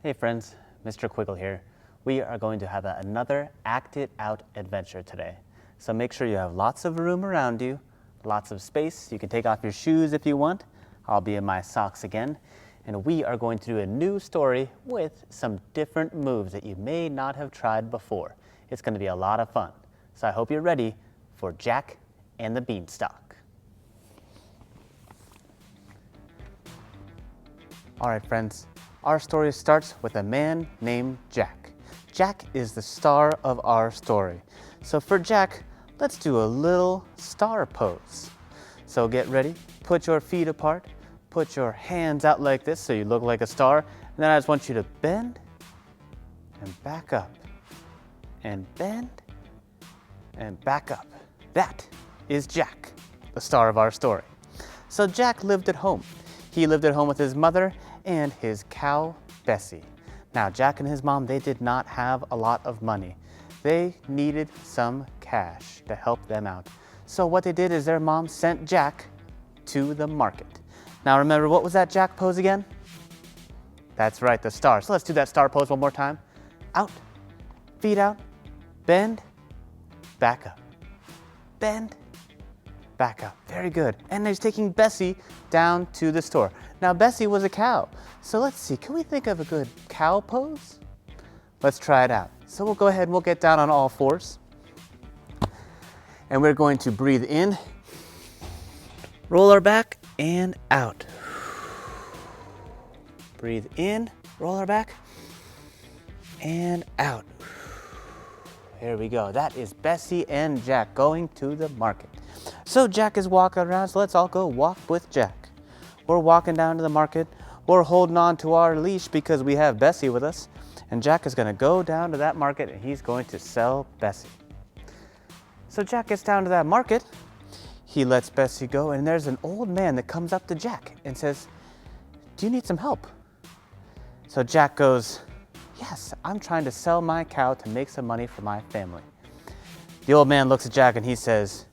Hey friends, Mr. Quiggle here. We are going to have another Act It Out adventure today. So make sure you have lots of room around you, lots of space. You can take off your shoes if you want. I'll be in my socks again. And we are going to do a new story with some different moves that you may not have tried before. It's going to be a lot of fun. So I hope you're ready for Jack and the Beanstalk. All right, friends. Our story starts with a man named Jack. Jack is the star of our story. So for Jack, let's do a little star pose. So get ready, put your feet apart, put your hands out like this so you look like a star. And then I just want you to bend and back up and bend and back up. That is Jack, the star of our story. So Jack lived at home. He lived at home with his mother and his cow, Bessie. Now, Jack and his mom, they did not have a lot of money. They needed some cash to help them out. So what they did is their mom sent Jack to the market. Now remember, what was that Jack pose again? That's right, the star. So let's do that star pose one more time. Out, feet out, bend, back up, bend, back up. Very good. And he's taking Bessie down to the store. Now, Bessie was a cow. So let's see, can we think of a good cow pose? Let's try it out. So we'll go ahead and we'll get down on all fours. And we're going to breathe in, roll our back, and out. Breathe in, roll our back, and out. There we go. That is Bessie and Jack going to the market. So Jack is walking around, so let's all go walk with Jack. We're walking down to the market. We're holding on to our leash because we have Bessie with us. And Jack is going to go down to that market and he's going to sell Bessie. So Jack gets down to that market. He lets Bessie go and there's an old man that comes up to Jack and says, "Do you need some help?" So Jack goes, "Yes, I'm trying to sell my cow to make some money for my family." The old man looks at Jack and he says,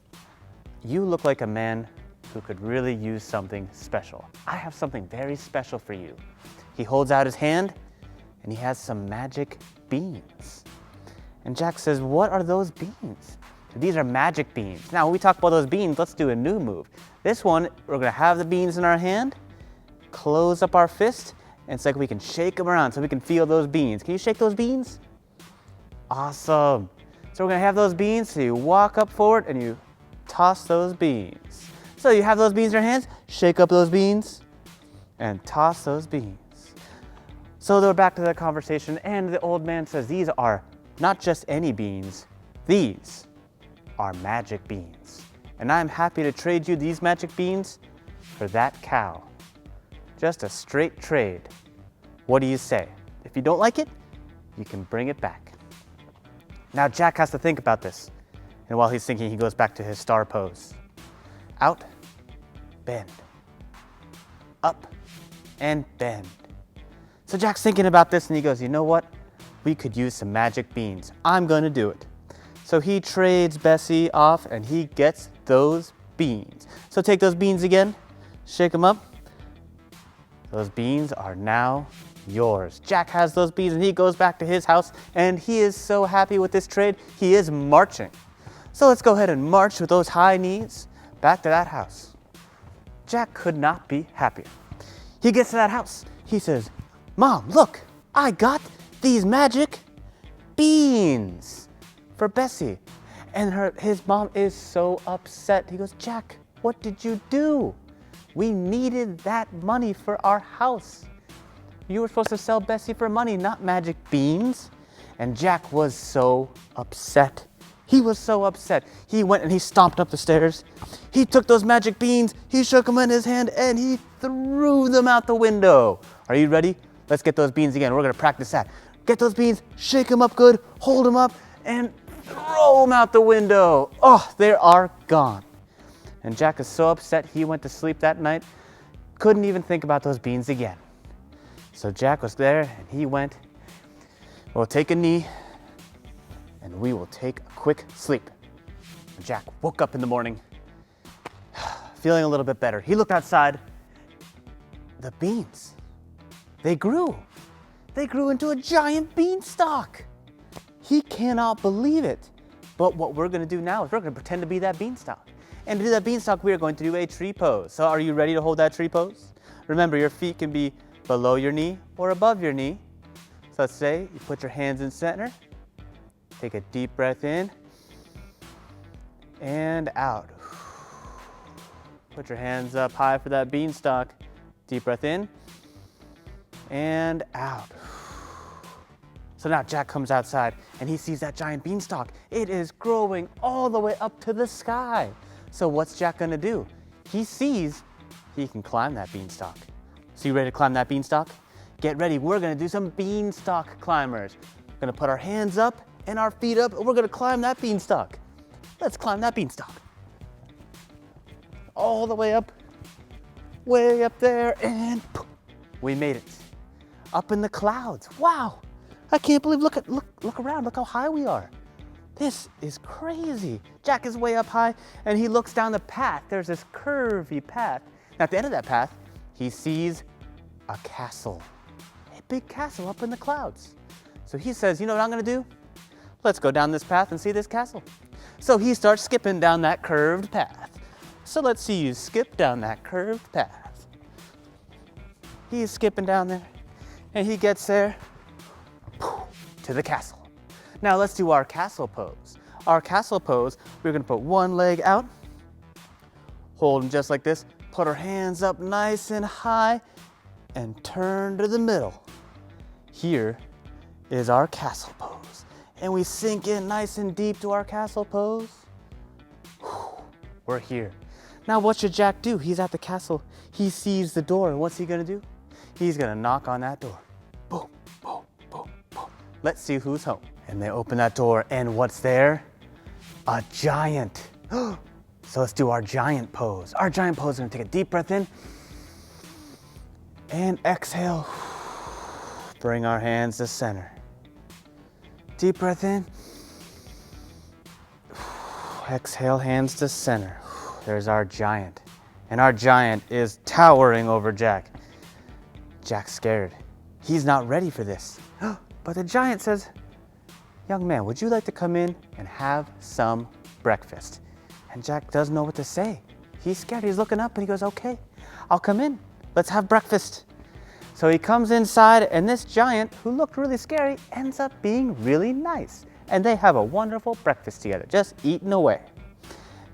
"You look like a man who could really use something special. I have something very special for you." He holds out his hand and he has some magic beans. And Jack says, "What are those beans?" "These are magic beans." Now, when we talk about those beans, let's do a new move. This one, we're gonna have the beans in our hand, close up our fist, and it's like we can shake them around so we can feel those beans. Can you shake those beans? Awesome. So we're gonna have those beans, so you walk up forward and you toss those beans. So you have those beans in your hands, shake up those beans, and toss those beans. So they're back to the conversation, and the old man says, "These are not just any beans, these are magic beans. And I'm happy to trade you these magic beans for that cow. Just a straight trade. What do you say? If you don't like it, you can bring it back." Now Jack has to think about this. And while he's thinking, he goes back to his star pose. Out, bend, up, and bend. So Jack's thinking about this and he goes, "You know what? We could use some magic beans. I'm going to do it." So he trades Bessie off and he gets those beans. So take those beans again, shake them up. Those beans are now yours. Jack has those beans and he goes back to his house and he is so happy with this trade, he is marching. So let's go ahead and march with those high knees back to that house. Jack could not be happier. He gets to that house. He says, "Mom, look, I got these magic beans for Bessie." And his mom is so upset. He goes, "Jack, what did you do? We needed that money for our house. You were supposed to sell Bessie for money, not magic beans." And Jack was so upset. He was so upset. He went and he stomped up the stairs. He took those magic beans, he shook them in his hand, and he threw them out the window. Are you ready? Let's get those beans again. We're gonna practice that. Get those beans, shake them up good, hold them up, and throw them out the window. Oh, they are gone. And Jack is so upset, he went to sleep that night, couldn't even think about those beans again. So Jack was there and he went, "We'll take a knee and we will take a quick sleep." And Jack woke up in the morning, feeling a little bit better. He looked outside. The beans, they grew. they grew into a giant beanstalk. He cannot believe it. But what we're gonna do now is we're gonna pretend to be that beanstalk. And to do that beanstalk, we are going to do a tree pose. So are you ready to hold that tree pose? Remember, your feet can be below your knee or above your knee. So let's say you put your hands in center. Take a deep breath in and out. Put your hands up high for that beanstalk. Deep breath in and out. So now Jack comes outside and he sees that giant beanstalk. It is growing all the way up to the sky. So what's Jack gonna do? He sees he can climb that beanstalk. So you ready to climb that beanstalk? Get ready, we're gonna do some beanstalk climbers. We're gonna put our hands up and our feet up and we're gonna climb that beanstalk. Let's climb that beanstalk. All the way up there, and poof, we made it. Up in the clouds, wow. I can't believe, look around, look how high we are. This is crazy. Jack is way up high and he looks down the path. There's this curvy path. Now at the end of that path, he sees a castle, a big castle up in the clouds. So he says, you know what I'm gonna do? Let's go down this path and see this castle. So he starts skipping down that curved path. So let's see you skip down that curved path. He's skipping down there and he gets there to the castle. Now let's do our castle pose. Our castle pose, we're gonna put one leg out, hold them just like this, put our hands up nice and high, and turn to the middle. Here is our castle pose. And we sink in nice and deep to our castle pose. We're here. Now what should Jack do? He's at the castle. He sees the door. What's he gonna do? He's gonna knock on that door. Boom, boom, boom, boom. Let's see who's home. And they open that door and what's there? A giant. So let's do our giant pose. Our giant pose, we're gonna take a deep breath in and exhale. Bring our hands to center. Deep breath in. Exhale, hands to center. There's our giant. And our giant is towering over Jack. Jack's scared. He's not ready for this. But the giant says, young man, would you like to come in and have some breakfast? And Jack doesn't know what to say. He's scared. He's looking up and he goes, okay, I'll come in. Let's have breakfast. So he comes inside and this giant, who looked really scary, ends up being really nice. And they have a wonderful breakfast together, just eating away.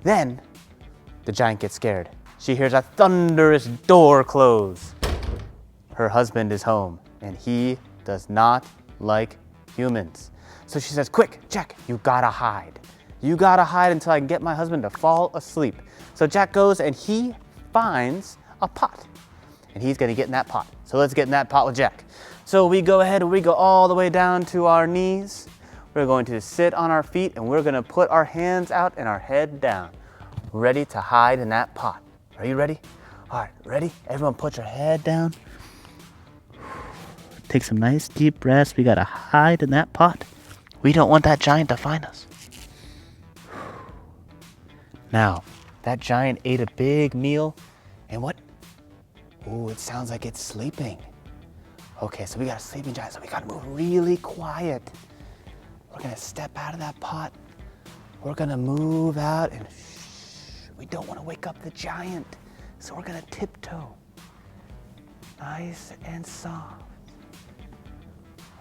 Then the giant gets scared. She hears a thunderous door close. Her husband is home and he does not like humans. So she says, quick, Jack, you gotta hide. You gotta hide until I can get my husband to fall asleep. So Jack goes and he finds a pot and he's gonna get in that pot. So let's get in that pot with Jack. So we go ahead and we go all the way down to our knees. We're going to sit on our feet and we're gonna put our hands out and our head down, ready to hide in that pot. Are you ready? All right, ready? Everyone put your head down. Take some nice deep breaths. We gotta hide in that pot. We don't want that giant to find us. Now, that giant ate a big meal and what? Ooh, it sounds like it's sleeping. Okay, so we got a sleeping giant, so we gotta move really quiet. We're gonna step out of that pot. We're gonna move out and shh. We don't wanna wake up the giant. So we're gonna tiptoe. Nice and soft.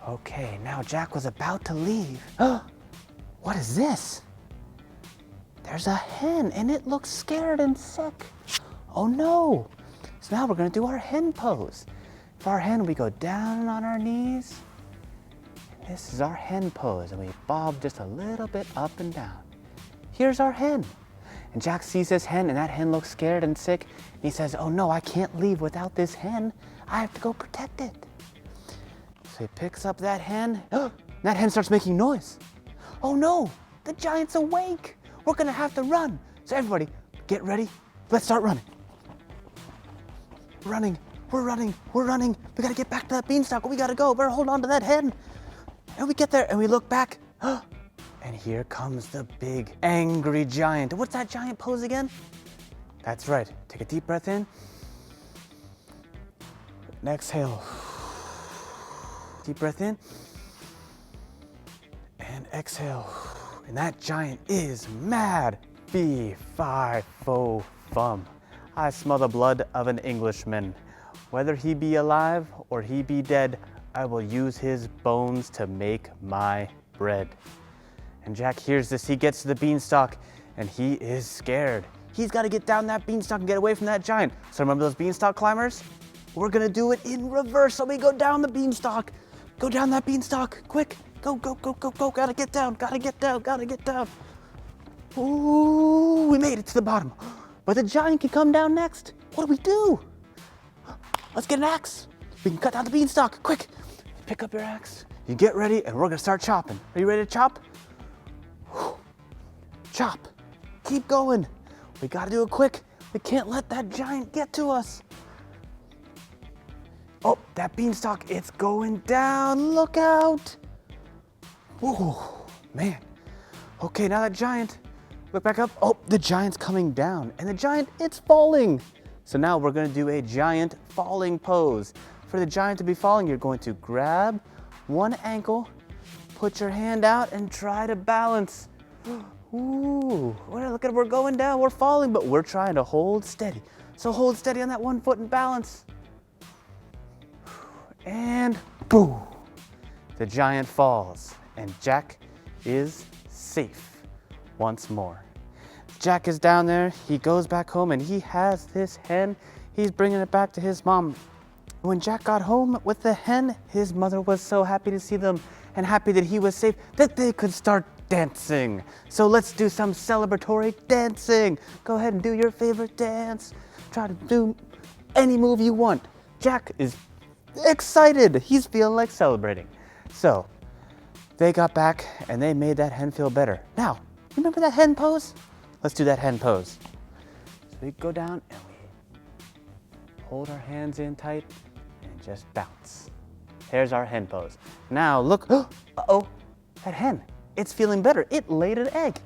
Okay, now Jack was about to leave. What is this? There's a hen and it looks scared and sick. Oh no. So now we're gonna do our hen pose. For our hen, we go down on our knees. This is our hen pose and we bob just a little bit up and down. Here's our hen. And Jack sees this hen and that hen looks scared and sick. And he says, oh no, I can't leave without this hen. I have to go protect it. So he picks up that hen. That hen starts making noise. Oh no, the giant's awake. We're gonna have to run. So everybody, get ready. Let's start running. Running, we're running, we're running. We gotta get back to that beanstalk. We gotta go. Better hold on to that hen. And we get there and we look back. And here comes the big angry giant. What's that giant pose again? That's right. Take a deep breath in. And exhale. Deep breath in. And exhale. And that giant is mad. Fee, fi, fo, fum. I smell the blood of an Englishman. Whether he be alive or he be dead, I will use his bones to make my bread. And Jack hears this. He gets to the beanstalk and he is scared. He's got to get down that beanstalk and get away from that giant. So remember those beanstalk climbers? We're gonna do it in reverse. So we go down the beanstalk. Go down that beanstalk, quick. Go, go, go, go, go. Gotta get down, gotta get down, gotta get down. Ooh, we made it to the bottom. But the giant can come down next. What do we do? Let's get an axe. We can cut down the beanstalk, quick. Pick up your axe. You get ready and we're gonna start chopping. Are you ready to chop? Chop. Keep going. We gotta do it quick. We can't let that giant get to us. Oh, that beanstalk, it's going down. Look out. Oh, man. Okay, now that giant, look back up. Oh, the giant's coming down. And the giant, it's falling. So now we're gonna do a giant falling pose. For the giant to be falling, you're going to grab one ankle, put your hand out, and try to balance. Ooh, look at it, we're going down, we're falling, but we're trying to hold steady. So hold steady on that one foot and balance. And boom, the giant falls, and Jack is safe once more. Jack is down there, he goes back home, and he has this hen. He's bringing it back to his mom. When Jack got home with the hen, his mother was so happy to see them and happy that he was safe that they could start dancing. So let's do some celebratory dancing. Go ahead and do your favorite dance. Try to do any move you want. Jack is excited. He's feeling like celebrating. So they got back and they made that hen feel better. Now, remember that hen pose? Let's do that hen pose. So we go down and we hold our hands in tight and just bounce. There's our hen pose. Now look, uh-oh, that hen, it's feeling better. It laid an egg.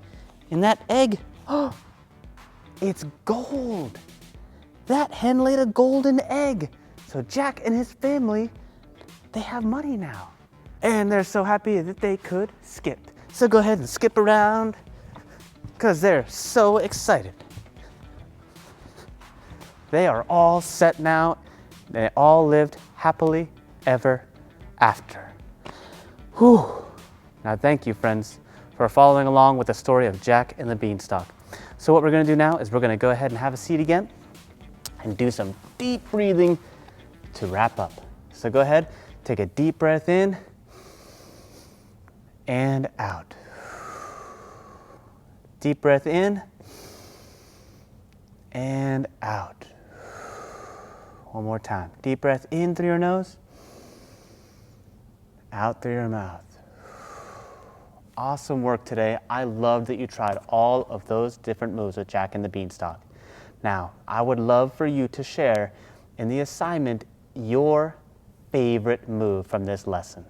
And that egg, it's gold. That hen laid a golden egg. So Jack and his family, they have money now. And they're so happy that they could skip. So go ahead and skip around because they're so excited. They are all set now. They all lived happily ever after. Whew. Now thank you, friends, for following along with the story of Jack and the Beanstalk. So what we're gonna do now is we're gonna go ahead and have a seat again and do some deep breathing to wrap up. So go ahead, take a deep breath in and out. Deep breath in and out. One more time. Deep breath in through your nose, out through your mouth. Awesome work today. I love that you tried all of those different moves with Jack and the Beanstalk. Now, I would love for you to share in the assignment your favorite move from this lesson.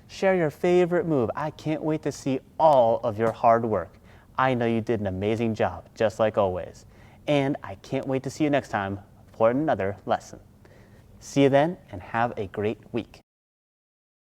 Share your favorite move. I can't wait to see all of your hard work. I know you did an amazing job, just like always. And I can't wait to see you next time for another lesson. See you then, and have a great week.